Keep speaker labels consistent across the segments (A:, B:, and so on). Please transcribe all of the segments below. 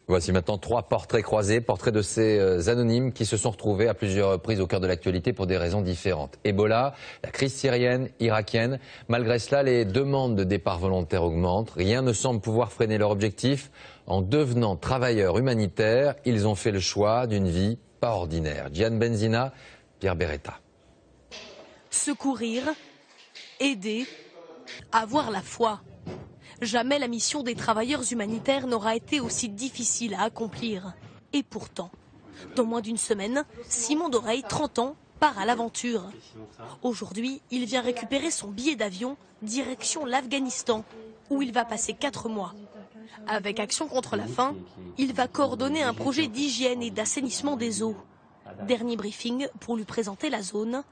A: Voici maintenant 3 portraits croisés, portraits de ces anonymes qui se sont retrouvés à plusieurs reprises au cœur de l'actualité pour des raisons différentes. Ebola, la crise syrienne, irakienne. Malgré cela, les demandes de départ volontaire augmentent. Rien ne semble pouvoir freiner leur objectif. En devenant travailleurs humanitaires, ils ont fait le choix d'une vie pas ordinaire. Diane Benzina, Pierre Beretta.
B: Secourir, aider, avoir la foi. Jamais la mission des travailleurs humanitaires n'aura été aussi difficile à accomplir. Et pourtant, dans moins d'une semaine, Simon Doreille, 30 ans, part à l'aventure. Aujourd'hui, il vient récupérer son billet d'avion direction l'Afghanistan, où il va passer 4 mois. Avec Action contre la faim, il va coordonner un projet d'hygiène et d'assainissement des eaux. Dernier briefing pour lui présenter la zone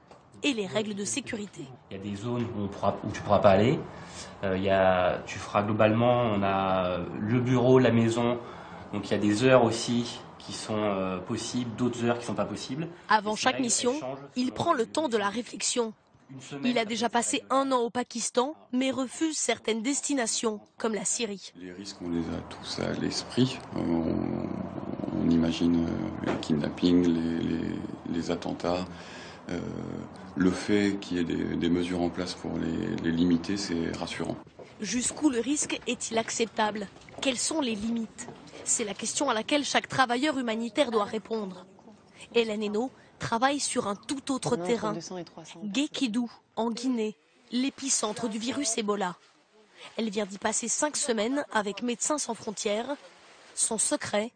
B: et les règles de sécurité.
C: Il y a des zones où tu ne pourras pas aller. Tu feras globalement, on a le bureau, la maison, donc il y a des heures aussi qui sont possibles, d'autres heures qui ne sont pas possibles.
B: Avant chaque mission, il prend le temps de la réflexion. Il a déjà passé 1 an au Pakistan, mais refuse certaines destinations, comme la Syrie.
D: Les risques, on les a tous à l'esprit. On imagine les kidnappings, les attentats. Le fait qu'il y ait des mesures en place pour les limiter, c'est rassurant.
B: Jusqu'où le risque est-il acceptable? Quelles sont les limites? C'est la question à laquelle chaque travailleur humanitaire doit répondre. Hélène Hainaut travaille sur un tout autre terrain. Guékidou, en Guinée, l'épicentre du virus Ebola. Elle vient d'y passer 5 semaines avec Médecins sans frontières. Son secret,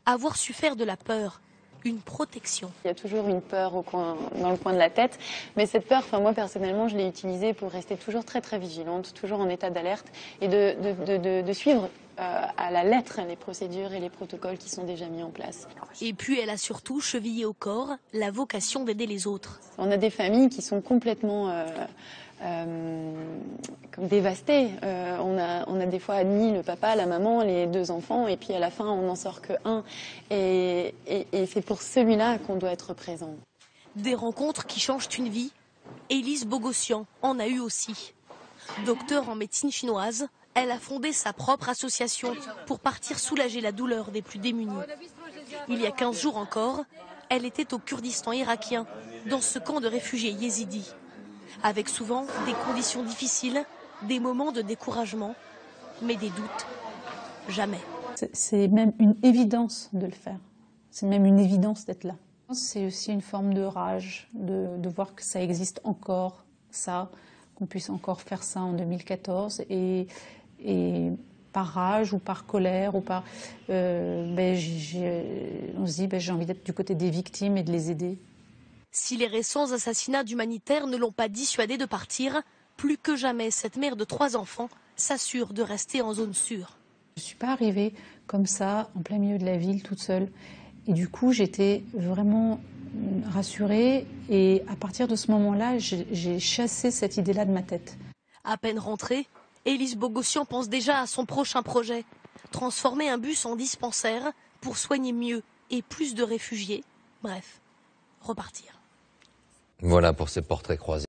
B: avoir su faire de la peur une protection.
E: Il y a toujours une peur dans le coin de la tête, mais cette peur, moi personnellement, je l'ai utilisée pour rester toujours très très vigilante, toujours en état d'alerte et de suivre à la lettre les procédures et les protocoles qui sont déjà mis en place.
B: Et puis elle a surtout chevillé au corps la vocation d'aider les autres.
E: On a des familles qui sont complètement dévastées. On a des fois admis le papa, la maman, les 2 enfants, et puis à la fin on n'en sort que 1. Et c'est pour celui-là qu'on doit être présent.
B: Des rencontres qui changent une vie. Élise Bogossian en a eu aussi. Docteure en médecine chinoise, elle a fondé sa propre association pour partir soulager la douleur des plus démunis. Il y a 15 jours encore, elle était au Kurdistan irakien, dans ce camp de réfugiés yézidis. Avec souvent des conditions difficiles, des moments de découragement, mais des doutes, jamais.
F: C'est même une évidence de le faire. C'est même une évidence d'être là. C'est aussi une forme de rage, de voir que ça existe encore, ça, qu'on puisse encore faire ça en 2014. Et par rage ou par colère, ou par, on se dit j'ai envie d'être du côté des victimes et de les aider.
B: Si les récents assassinats d'humanitaires ne l'ont pas dissuadé de partir, plus que jamais cette mère de 3 enfants s'assure de rester en zone sûre.
F: Je ne suis pas arrivée comme ça, en plein milieu de la ville, toute seule. Et du coup, j'étais vraiment rassurée. Et à partir de ce moment-là, j'ai chassé cette idée-là de ma tête.
B: À peine rentrée, Élise Bogossian pense déjà à son prochain projet. Transformer un bus en dispensaire pour soigner mieux et plus de réfugiés. Bref, repartir.
A: Voilà pour ces portraits croisés.